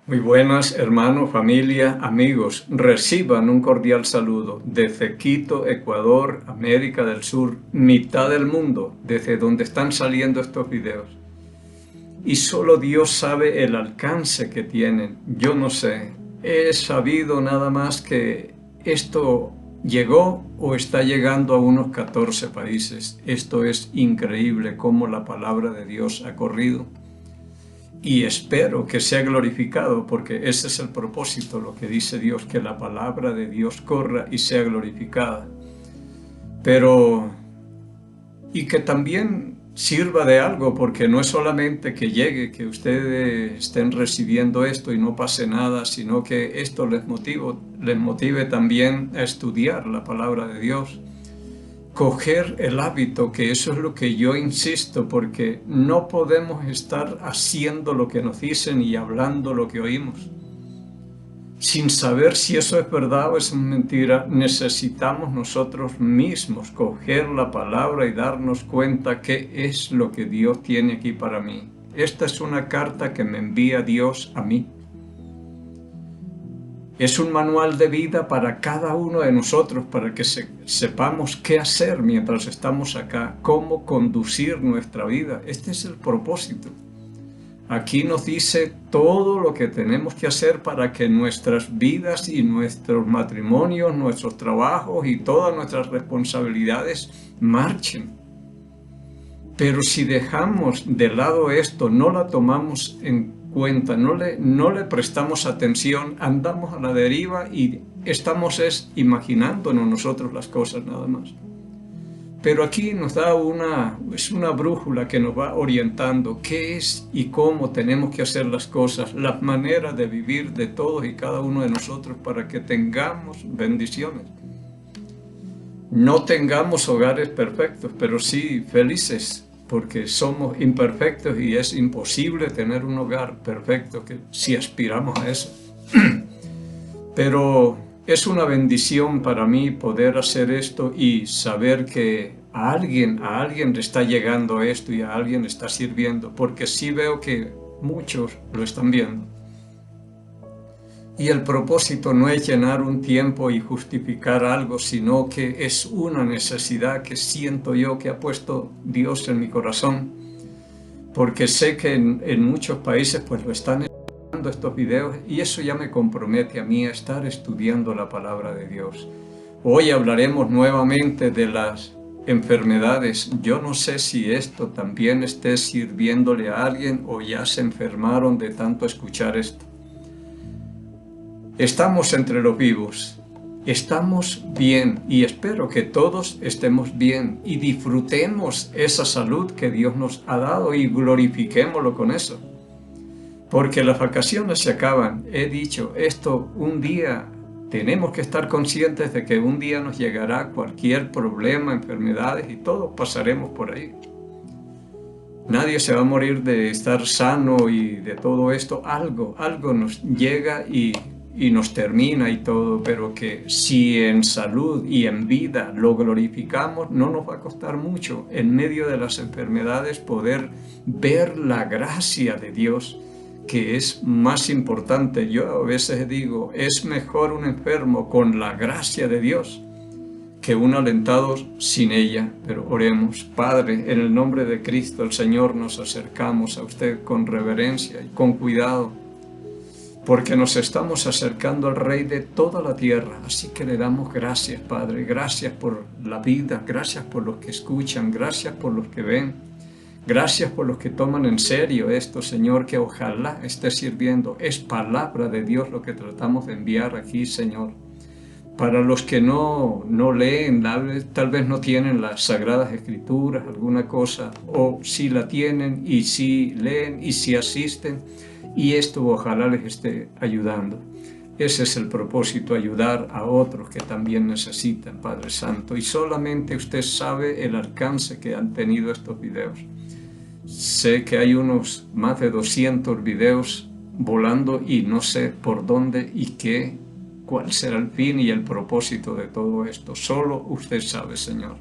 Muy buenas, hermanos, familia, amigos. Reciban un cordial saludo desde Quito, Ecuador, América del Sur, mitad del mundo, desde donde están saliendo estos videos. Y solo Dios sabe el alcance que tienen. Yo no sé. He sabido nada más que esto llegó o está llegando a unos 14 países. Esto es increíble cómo la palabra de Dios ha corrido. Y espero que sea glorificado, porque ese es el propósito, lo que dice Dios, que la palabra de Dios corra y sea glorificada. Pero, y que también sirva de algo, porque no es solamente que llegue, que ustedes estén recibiendo esto y no pase nada, sino que esto les motive también a estudiar la palabra de Dios. Coger el hábito, que eso es lo que yo insisto, porque no podemos estar haciendo lo que nos dicen y hablando lo que oímos. Sin saber si eso es verdad o es mentira, necesitamos nosotros mismos coger la palabra y darnos cuenta qué es lo que Dios tiene aquí para mí. Esta es una carta que me envía Dios a mí. Es un manual de vida para cada uno de nosotros, para que sepamos qué hacer mientras estamos acá, cómo conducir nuestra vida. Este es el propósito. Aquí nos dice todo lo que tenemos que hacer para que nuestras vidas y nuestros matrimonios, nuestros trabajos y todas nuestras responsabilidades marchen. Pero si dejamos de lado esto, no la tomamos en cuenta, no le prestamos atención, andamos a la deriva y estamos imaginándonos nosotros las cosas nada más. Pero aquí nos da es una brújula que nos va orientando qué es y cómo tenemos que hacer las cosas, las maneras de vivir de todos y cada uno de nosotros para que tengamos bendiciones. No tengamos hogares perfectos, pero sí felices, porque somos imperfectos y es imposible tener un hogar perfecto si aspiramos a eso. Pero es una bendición para mí poder hacer esto y saber que a alguien le está llegando esto y a alguien está sirviendo, porque sí veo que muchos lo están viendo. Y el propósito no es llenar un tiempo y justificar algo, sino que es una necesidad que siento yo que ha puesto Dios en mi corazón, porque sé que en muchos países pues lo están estudiando estos videos y eso ya me compromete a mí a estar estudiando la palabra de Dios. Hoy hablaremos nuevamente de las enfermedades. Yo no sé si esto también esté sirviéndole a alguien o ya se enfermaron de tanto escuchar esto. Estamos entre los vivos, estamos bien y espero que todos estemos bien y disfrutemos esa salud que Dios nos ha dado y glorifiquémoslo con eso. Porque las vacaciones se acaban. He dicho esto un día, tenemos que estar conscientes de que un día nos llegará cualquier problema, enfermedades y todos pasaremos por ahí. Nadie se va a morir de estar sano y de todo esto. Algo nos llega y nos termina y todo, pero que si en salud y en vida lo glorificamos, no nos va a costar mucho en medio de las enfermedades poder ver la gracia de Dios, que es más importante. Yo a veces digo, es mejor un enfermo con la gracia de Dios que un alentado sin ella. Pero oremos. Padre, en el nombre de Cristo el Señor, nos acercamos a usted con reverencia y con cuidado, porque nos estamos acercando al Rey de toda la tierra. Así que le damos gracias, Padre. Gracias por la vida, gracias por los que escuchan, gracias por los que ven. Gracias por los que toman en serio esto, Señor, que ojalá esté sirviendo. Es palabra de Dios lo que tratamos de enviar aquí, Señor. Para los que no leen, tal vez no tienen las Sagradas Escrituras, alguna cosa, o si la tienen y si leen y si asisten, y esto ojalá les esté ayudando. Ese es el propósito, ayudar a otros que también necesitan, Padre Santo. Y solamente usted sabe el alcance que han tenido estos videos. Sé que hay unos más de 200 videos volando y no sé por dónde y cuál será el fin y el propósito de todo esto. Solo usted sabe, Señor.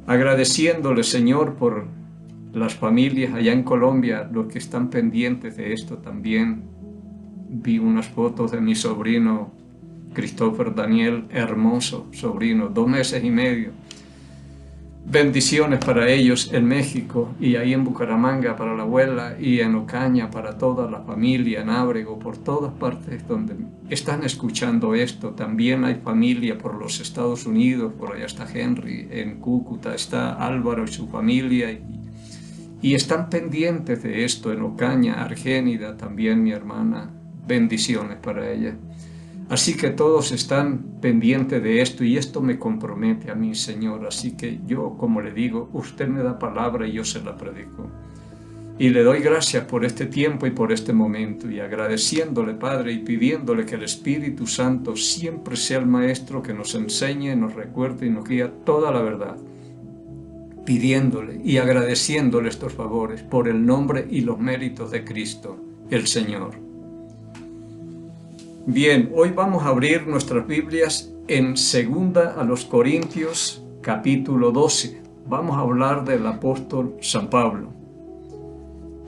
Agradeciéndole, Señor, por las familias allá en Colombia, los que están pendientes de esto también. vi unas fotos de mi sobrino Christopher Daniel, hermoso sobrino, 2 meses y medio. Bendiciones para ellos en México y ahí en Bucaramanga para la abuela y en Ocaña para toda la familia, en Ábrego, por todas partes donde están escuchando esto. También hay familia por los Estados Unidos, por allá está Henry, en Cúcuta está Álvaro y su familia y están pendientes de esto en Ocaña, Argénida, también mi hermana, bendiciones para ella. Así que todos están pendientes de esto y esto me compromete a mí, Señor. Así que yo, como le digo, usted me da palabra y yo se la predico. Y le doy gracias por este tiempo y por este momento y agradeciéndole, Padre, y pidiéndole que el Espíritu Santo siempre sea el Maestro que nos enseñe, nos recuerde y nos guía toda la verdad. Pidiéndole y agradeciéndole estos favores por el nombre y los méritos de Cristo, el Señor. Bien, hoy vamos a abrir nuestras Biblias en 2 Corintios, capítulo 12. Vamos a hablar del apóstol San Pablo.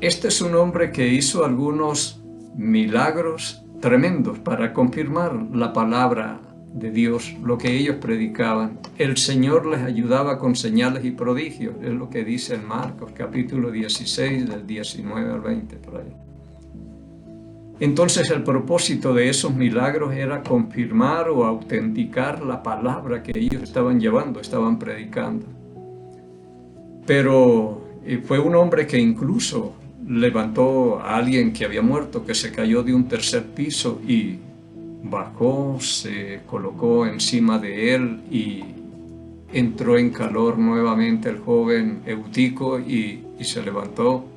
Este es un hombre que hizo algunos milagros tremendos para confirmar la palabra de Dios, lo que ellos predicaban. El Señor les ayudaba con señales y prodigios, es lo que dice en Marcos, capítulo 16, del 19 al 20, por ahí. Entonces el propósito de esos milagros era confirmar o autenticar la palabra que ellos estaban llevando, estaban predicando. Pero fue un hombre que incluso levantó a alguien que había muerto, que se cayó de un 3er piso y bajó, se colocó encima de él y entró en calor nuevamente el joven Eutico y se levantó.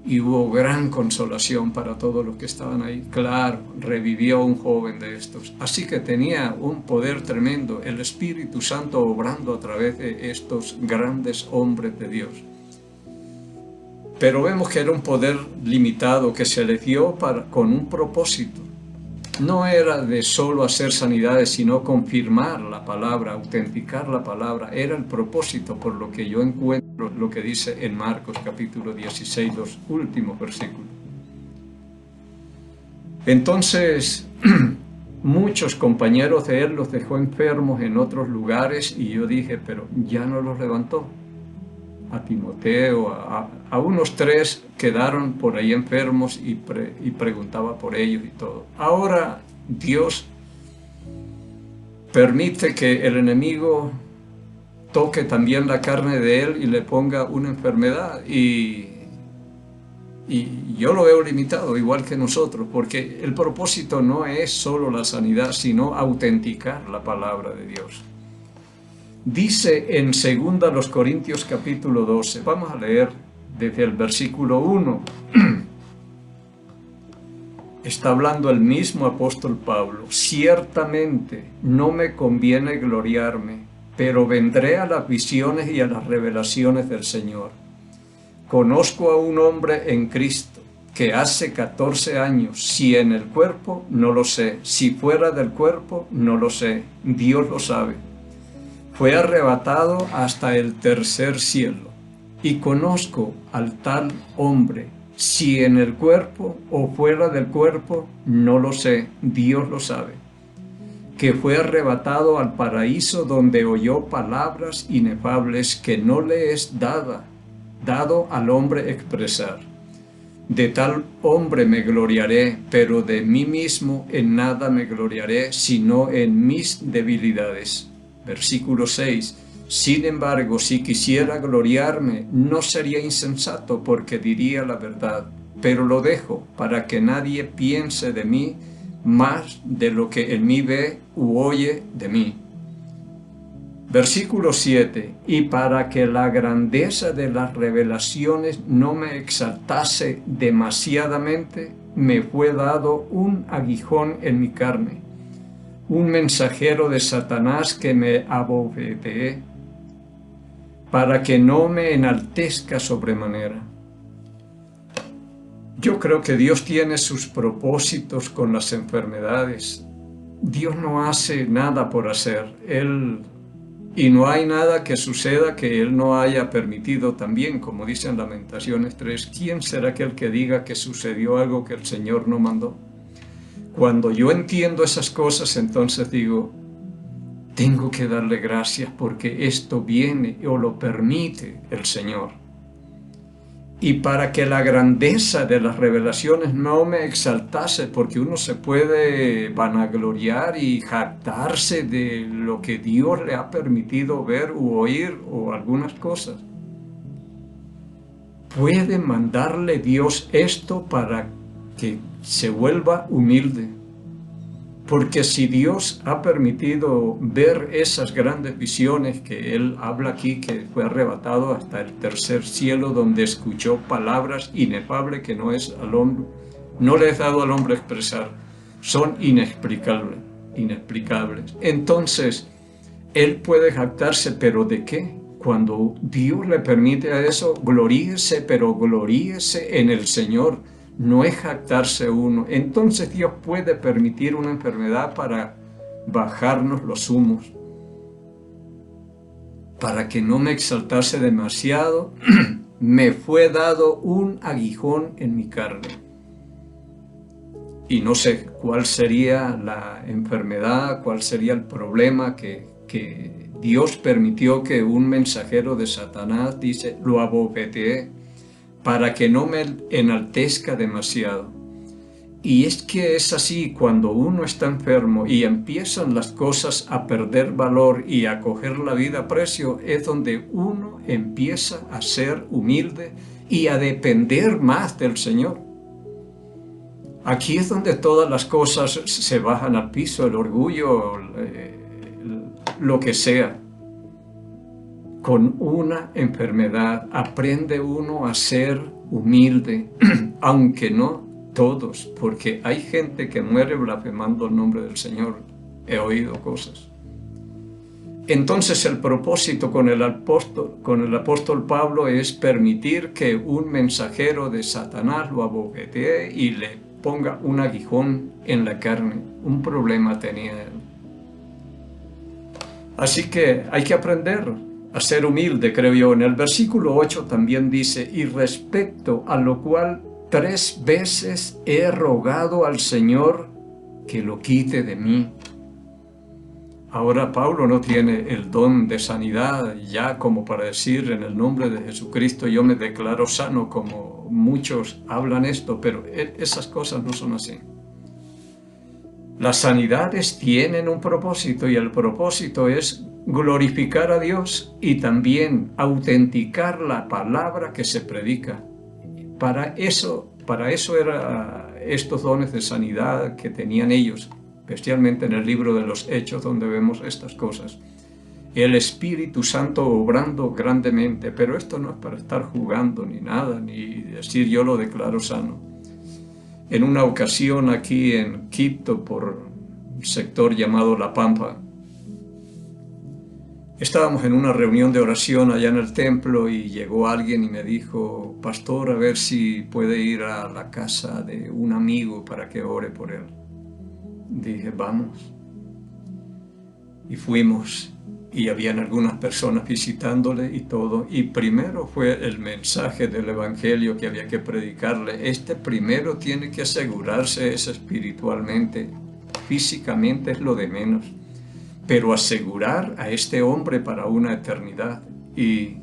Y hubo gran consolación para todos los que estaban ahí. Claro, revivió un joven de estos. Así que tenía un poder tremendo, el Espíritu Santo obrando a través de estos grandes hombres de Dios. Pero vemos que era un poder limitado que se le dio con un propósito. No era de solo hacer sanidades, sino confirmar la palabra, autenticar la palabra. Era el propósito, por lo que yo encuentro lo que dice en Marcos capítulo 16, los últimos versículos. Entonces, muchos compañeros de él los dejó enfermos en otros lugares y yo dije, pero ya no los levantó. A Timoteo, a unos 3 quedaron por ahí enfermos y preguntaba por ellos y todo. Ahora Dios permite que el enemigo toque también la carne de él y le ponga una enfermedad y yo lo veo limitado, igual que nosotros, porque el propósito no es solo la sanidad, sino autenticar la palabra de Dios. Dice en 2 Corintios capítulo 12, vamos a leer desde el versículo 1. Está hablando el mismo apóstol Pablo. Ciertamente no me conviene gloriarme, pero vendré a las visiones y a las revelaciones del Señor. Conozco a un hombre en Cristo que hace 14 años, si en el cuerpo, no lo sé, si fuera del cuerpo, no lo sé, Dios lo sabe. Fue arrebatado hasta el 3er cielo, y conozco al tal hombre, si en el cuerpo o fuera del cuerpo, no lo sé, Dios lo sabe, que fue arrebatado al paraíso donde oyó palabras inefables que no le es dado al hombre expresar. De tal hombre me gloriaré, pero de mí mismo en nada me gloriaré, sino en mis debilidades. Versículo 6. Sin embargo, si quisiera gloriarme, no sería insensato porque diría la verdad, pero lo dejo para que nadie piense de mí más de lo que en mí ve u oye de mí. Versículo 7. Y para que la grandeza de las revelaciones no me exaltase demasiadamente, me fue dado un aguijón en mi carne, un mensajero de Satanás que me abofeteé, para que no me enaltezca sobremanera. Yo creo que Dios tiene sus propósitos con las enfermedades. Dios no hace nada por hacer. Él Y no hay nada que suceda que Él no haya permitido también, como dice en Lamentaciones 3, ¿quién será aquel que diga que sucedió algo que el Señor no mandó? Cuando yo entiendo esas cosas, entonces digo, tengo que darle gracias porque esto viene o lo permite el Señor. Y para que la grandeza de las revelaciones no me exaltase, porque uno se puede vanagloriar y jactarse de lo que Dios le ha permitido ver u oír o algunas cosas. Puede mandarle Dios esto para que se vuelva humilde. Porque si Dios ha permitido ver esas grandes visiones que Él habla aquí, que fue arrebatado hasta el tercer cielo, donde escuchó palabras inefables que no es al hombre, no le es dado al hombre expresar, son inexplicables. Entonces, Él puede jactarse, ¿pero de qué? Cuando Dios le permite a eso, gloríese, pero gloríese en el Señor. No es jactarse uno. Entonces Dios puede permitir una enfermedad para bajarnos los humos, para que no me exaltase demasiado. Me fue dado un aguijón en mi carne. Y no sé cuál sería la enfermedad, cuál sería el problema que Dios permitió que un mensajero de Satanás, dice, lo abofeteé, para que no me enaltezca demasiado. Y es que es así, cuando uno está enfermo y empiezan las cosas a perder valor y a coger la vida a precio, es donde uno empieza a ser humilde y a depender más del Señor. Aquí es donde todas las cosas se bajan al piso, el orgullo, lo que sea. Con una enfermedad aprende uno a ser humilde, aunque no todos, porque hay gente que muere blasfemando el nombre del Señor. He oído cosas. Entonces el propósito con el apóstol Pablo es permitir que un mensajero de Satanás lo abofetee y le ponga un aguijón en la carne. Un problema tenía él. Así que hay que aprender a ser humilde, creo yo. En el versículo 8 también dice, y respecto a lo cual 3 veces he rogado al Señor que lo quite de mí. Ahora Pablo no tiene el don de sanidad ya como para decir en el nombre de Jesucristo yo me declaro sano, como muchos hablan esto, pero esas cosas no son así. Las sanidades tienen un propósito y el propósito es glorificar a Dios y también autenticar la palabra que se predica. Para eso eran estos dones de sanidad que tenían ellos, especialmente en el libro de los Hechos donde vemos estas cosas. El Espíritu Santo obrando grandemente, pero esto no es para estar jugando ni nada, ni decir yo lo declaro sano. En una ocasión aquí en Quito, por un sector llamado La Pampa, estábamos en una reunión de oración allá en el templo y llegó alguien y me dijo, pastor, a ver si puede ir a la casa de un amigo para que ore por él. Dije, vamos. Y fuimos y habían algunas personas visitándole y todo. Y primero fue el mensaje del evangelio que había que predicarle. Primero tiene que asegurarse eso espiritualmente. Físicamente es lo de menos. Pero asegurar a este hombre para una eternidad. Y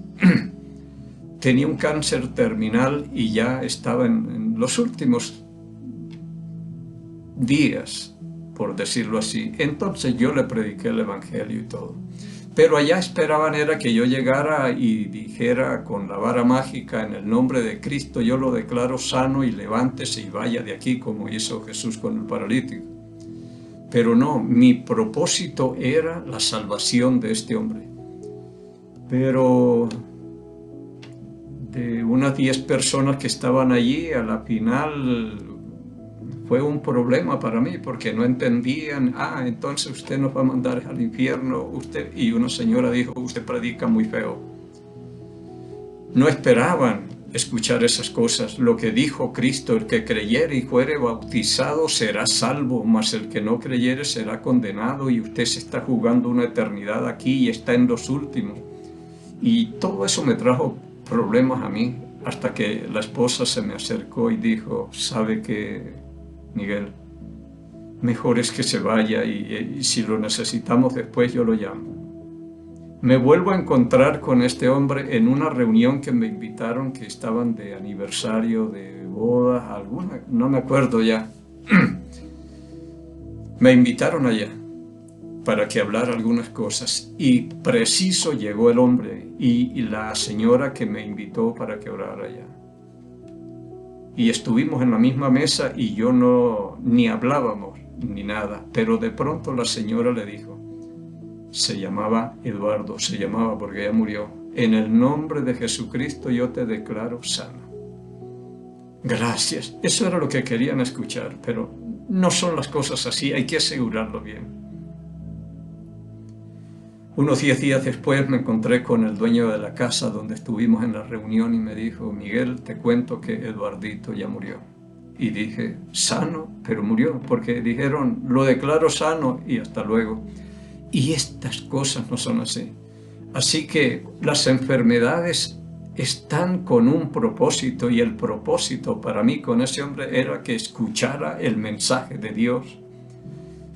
tenía un cáncer terminal y ya estaba en los últimos días, por decirlo así. Entonces yo le prediqué el evangelio y todo. Pero allá esperaban era que yo llegara y dijera con la vara mágica en el nombre de Cristo, yo lo declaro sano y levántese y vaya de aquí como hizo Jesús con el paralítico. Pero no, mi propósito era la salvación de este hombre. Pero de unas 10 personas que estaban allí, a la final fue un problema para mí porque no entendían, entonces usted nos va a mandar al infierno, y una señora dijo, usted predica muy feo. No esperaban escuchar esas cosas. Lo que dijo Cristo, el que creyere y fuere bautizado será salvo, mas el que no creyere será condenado, y usted se está jugando una eternidad aquí y está en los últimos. Y todo eso me trajo problemas a mí, hasta que la esposa se me acercó y dijo, ¿sabe qué, Miguel? Mejor es que se vaya y si lo necesitamos después yo lo llamo. Me vuelvo a encontrar con este hombre en una reunión que me invitaron, que estaban de aniversario, de bodas, alguna, no me acuerdo ya. Me invitaron allá para que hablara algunas cosas, y preciso llegó el hombre y la señora que me invitó para que orara allá. Y estuvimos en la misma mesa y yo ni hablábamos ni nada, pero de pronto la señora le dijo, se llamaba Eduardo, se llamaba porque ya murió, en el nombre de Jesucristo yo te declaro sano. Gracias, eso era lo que querían escuchar, pero no son las cosas así, hay que asegurarlo bien. Unos 10 días después me encontré con el dueño de la casa donde estuvimos en la reunión y me dijo, Miguel, te cuento que Eduardito ya murió. Y dije, ¿sano? Pero murió, porque dijeron, lo declaro sano y hasta luego. Y estas cosas no son así. Así que las enfermedades están con un propósito, y el propósito para mí con ese hombre era que escuchara el mensaje de Dios,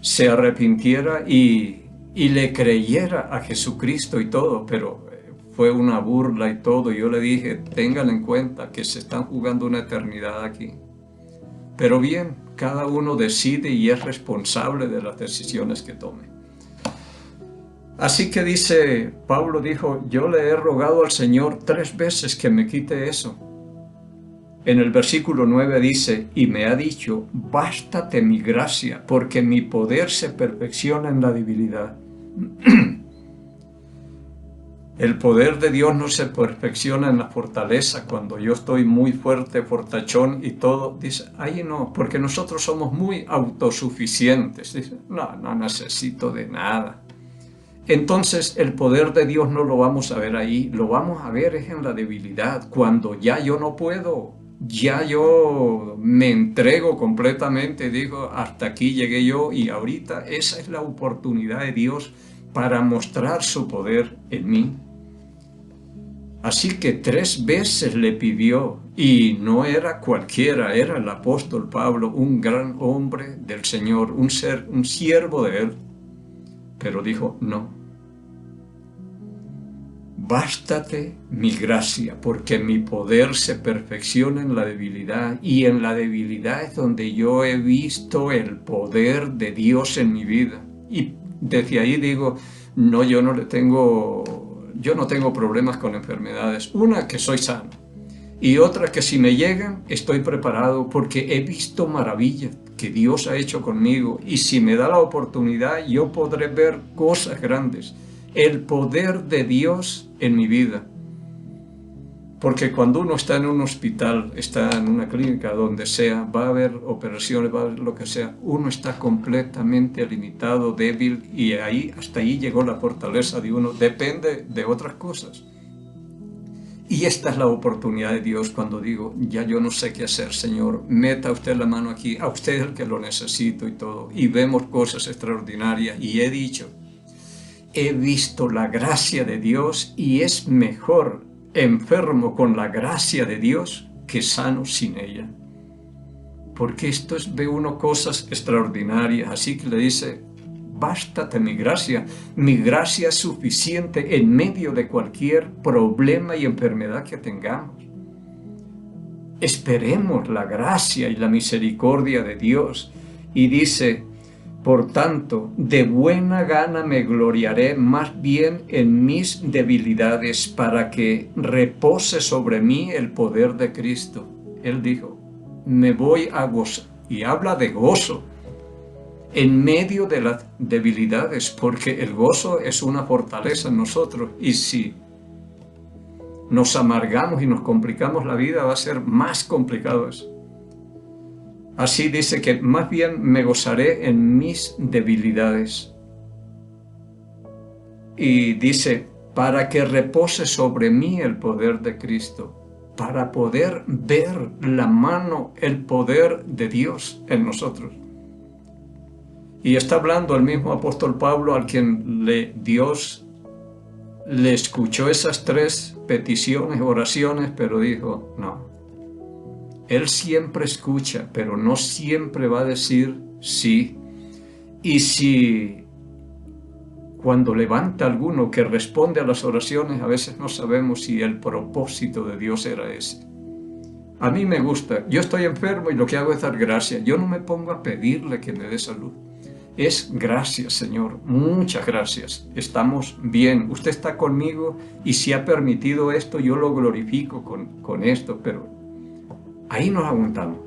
se arrepintiera y le creyera a Jesucristo y todo, pero fue una burla y todo. Yo le dije, tengan en cuenta que se están jugando una eternidad aquí. Pero bien, cada uno decide y es responsable de las decisiones que tome. Así que dice, Pablo dijo, yo le he rogado al Señor 3 veces que me quite eso. En el versículo 9 dice, y me ha dicho, bástate mi gracia, porque mi poder se perfecciona en la debilidad. El poder de Dios no se perfecciona en la fortaleza, cuando yo estoy muy fuerte, fortachón y todo. Dice, ahí no, porque nosotros somos muy autosuficientes. Dice, no necesito de nada. Entonces el poder de Dios no lo vamos a ver ahí, lo vamos a ver es en la debilidad, cuando ya yo no puedo, ya yo me entrego completamente, digo, hasta aquí llegué yo, y ahorita esa es la oportunidad de Dios para mostrar su poder en mí. Así que 3 veces le pidió, y no era cualquiera, era el apóstol Pablo, un gran hombre del Señor, un siervo de él. Pero dijo, no, bástate mi gracia, porque mi poder se perfecciona en la debilidad, y en la debilidad es donde yo he visto el poder de Dios en mi vida. Y desde ahí digo, no, yo no tengo problemas con enfermedades. Una, que soy sano, y otra, que si me llegan, estoy preparado, porque he visto maravillas que Dios ha hecho conmigo, y si me da la oportunidad, yo podré ver cosas grandes, el poder de Dios en mi vida. Porque cuando uno está en un hospital, está en una clínica, donde sea, va a haber operaciones, va a haber lo que sea, uno está completamente limitado, débil, y hasta ahí llegó la fortaleza de uno, depende de otras cosas. Y esta es la oportunidad de Dios cuando digo, ya yo no sé qué hacer, Señor, meta usted la mano aquí, a usted es el que lo necesito y todo. Y vemos cosas extraordinarias, y he dicho, he visto la gracia de Dios, y es mejor enfermo con la gracia de Dios que sano sin ella. Porque ve uno cosas extraordinarias, así que le dice, bástate mi gracia es suficiente en medio de cualquier problema y enfermedad que tengamos. Esperemos la gracia y la misericordia de Dios. Y dice, por tanto, de buena gana me gloriaré más bien en mis debilidades, para que repose sobre mí el poder de Cristo. Él dijo, me voy a gozar, y habla de gozo en medio de las debilidades, porque el gozo es una fortaleza en nosotros, y si nos amargamos y nos complicamos la vida, va a ser más complicado eso. Así dice que más bien me gozaré en mis debilidades. Y dice, para que repose sobre mí el poder de Cristo. para poder ver la mano, el poder de Dios en nosotros. Y está hablando el mismo apóstol Pablo, al quien Dios le escuchó esas 3 peticiones, oraciones, pero dijo, no. Él siempre escucha, pero no siempre va a decir sí. Y si cuando levanta alguno que responde a las oraciones, a veces no sabemos si el propósito de Dios era ese. A mí me gusta, yo estoy enfermo y lo que hago es dar gracias. Yo no me pongo a pedirle que me dé salud. Es gracias, Señor, muchas gracias. Estamos bien, usted está conmigo y si ha permitido esto, yo lo glorifico con esto, pero ahí nos aguantamos.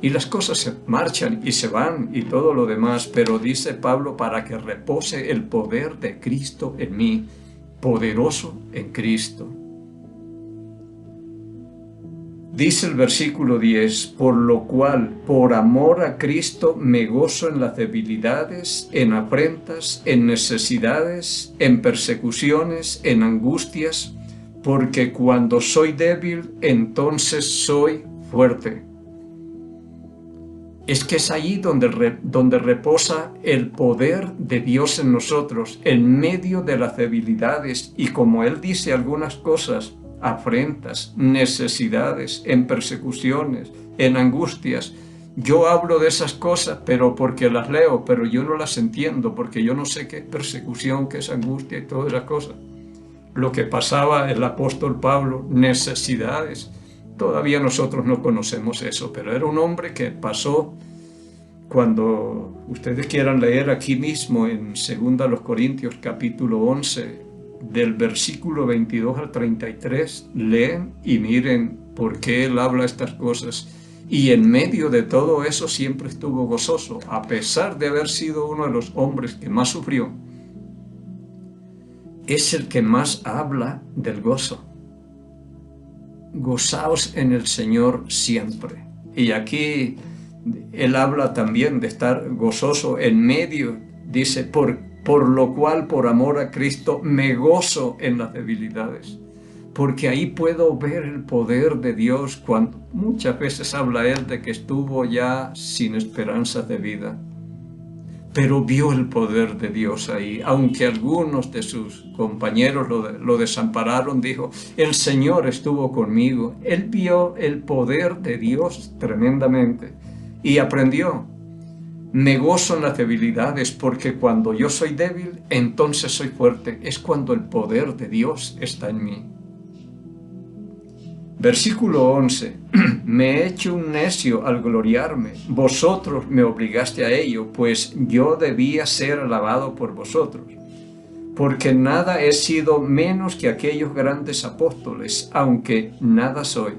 Y las cosas se marchan y se van y todo lo demás, pero dice Pablo, para que repose el poder de Cristo en mí, poderoso en Cristo. Dice el versículo 10, por lo cual, por amor a Cristo, me gozo en las debilidades, en afrentas, en necesidades, en persecuciones, en angustias, porque cuando soy débil, entonces soy fuerte. Es que es ahí donde reposa el poder de Dios en nosotros, en medio de las debilidades, y como Él dice algunas cosas, afrentas, necesidades, en persecuciones, en angustias. Yo hablo de esas cosas, pero porque las leo, pero yo no las entiendo, porque yo no sé qué es persecución, qué es angustia y todas esas cosas. Lo que pasaba el apóstol Pablo, necesidades. Todavía nosotros no conocemos eso, pero era un hombre que pasó, cuando ustedes quieran leer aquí mismo en 2 Corintios capítulo 11, del versículo 22 al 33, leen y miren por qué él habla estas cosas. Y en medio de todo eso siempre estuvo gozoso, a pesar de haber sido uno de los hombres que más sufrió. Es el que más habla del gozo. Gozaos en el Señor siempre. Y aquí él habla también de estar gozoso en medio. Dice, por lo cual, por amor a Cristo, me gozo en las debilidades. Porque ahí puedo ver el poder de Dios cuando muchas veces habla él de que estuvo ya sin esperanzas de vida. Pero vio el poder de Dios ahí, aunque algunos de sus compañeros lo desampararon, dijo, el Señor estuvo conmigo. Él vio el poder de Dios tremendamente y aprendió. Me gozo en las debilidades porque cuando yo soy débil, entonces soy fuerte. Es cuando el poder de Dios está en mí. Versículo 11. Me he hecho un necio al gloriarme. Vosotros me obligaste a ello, pues yo debía ser alabado por vosotros. Porque nada he sido menos que aquellos grandes apóstoles, aunque nada soy.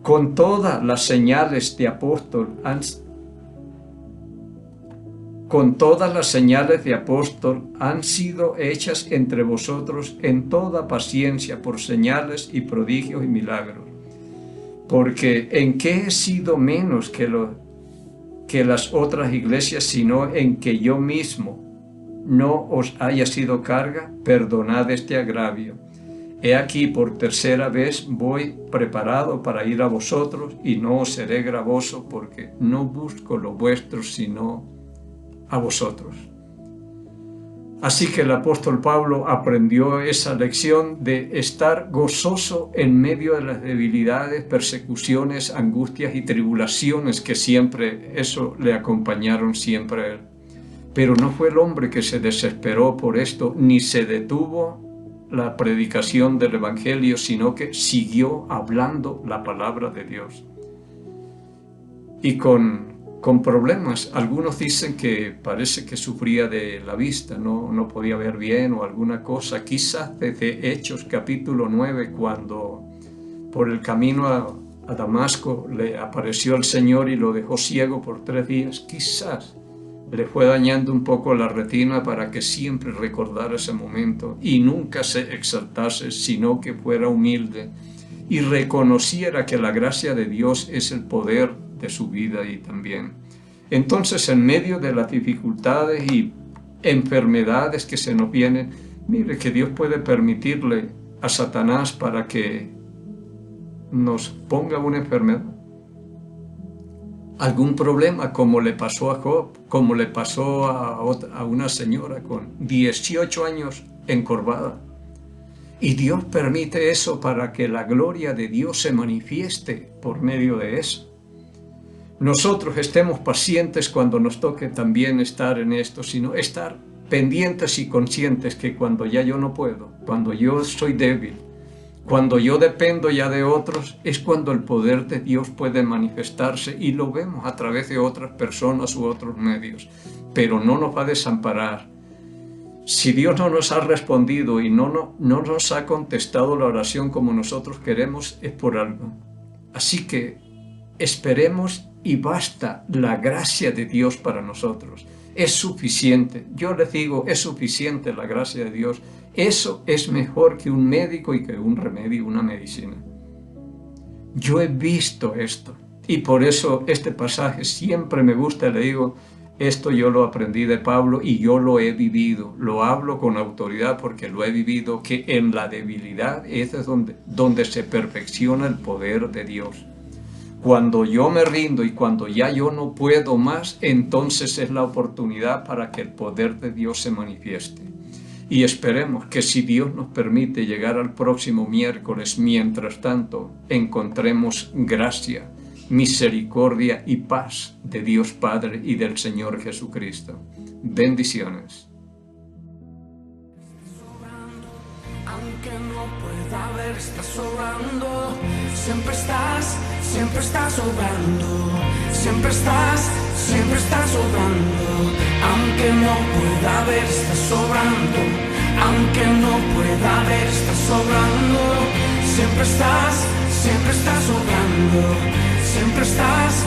Con todas las señales de apóstol han sido hechas entre vosotros en toda paciencia por señales y prodigios y milagros. Porque ¿en qué he sido menos que las otras iglesias, sino en que yo mismo no os haya sido carga? Perdonad este agravio. He aquí por tercera vez voy preparado para ir a vosotros y no os seré gravoso, porque no busco lo vuestro sino a vosotros. Así que el apóstol Pablo aprendió esa lección de estar gozoso en medio de las debilidades, persecuciones, angustias y tribulaciones que siempre eso le acompañaron siempre a él. Pero no fue el hombre que se desesperó por esto, ni se detuvo la predicación del evangelio, sino que siguió hablando la palabra de Dios. Y con problemas. Algunos dicen que parece que sufría de la vista, no podía ver bien o alguna cosa. Quizás desde Hechos capítulo 9, cuando por el camino a Damasco le apareció el Señor y lo dejó ciego por 3 días, quizás le fue dañando un poco la retina para que siempre recordara ese momento y nunca se exaltase, sino que fuera humilde y reconociera que la gracia de Dios es el poder de su vida y también. Entonces, en medio de las dificultades y enfermedades que se nos vienen, mire que Dios puede permitirle a Satanás para que nos ponga una enfermedad, algún problema, como le pasó a Job, como le pasó a una señora con 18 años encorvada. Y Dios permite eso para que la gloria de Dios se manifieste por medio de eso. Nosotros estemos pacientes cuando nos toque también estar en esto, sino estar pendientes y conscientes que cuando ya yo no puedo, cuando yo soy débil, cuando yo dependo ya de otros, es cuando el poder de Dios puede manifestarse, y lo vemos a través de otras personas u otros medios, pero no nos va a desamparar. Si Dios no nos ha respondido y no nos ha contestado la oración como nosotros queremos, es por algo. Así que esperemos y basta la gracia de Dios para nosotros. Es suficiente. Yo les digo, es suficiente la gracia de Dios. Eso es mejor que un médico y que un remedio, una medicina. Yo he visto esto y por eso este pasaje siempre me gusta. Le digo, esto yo lo aprendí de Pablo y yo lo he vivido. Lo hablo con autoridad porque lo he vivido, que en la debilidad es donde se perfecciona el poder de Dios. Cuando yo me rindo y cuando ya yo no puedo más, entonces es la oportunidad para que el poder de Dios se manifieste. Y esperemos que si Dios nos permite llegar al próximo miércoles, mientras tanto, encontremos gracia, misericordia y paz de Dios Padre y del Señor Jesucristo. Bendiciones. Aunque no pueda ver, estás sobrando. Siempre estás obrando. Siempre estás obrando. Aunque no pueda ver, estás sobrando. Aunque no pueda ver, estás sobrando. Siempre estás obrando. Siempre estás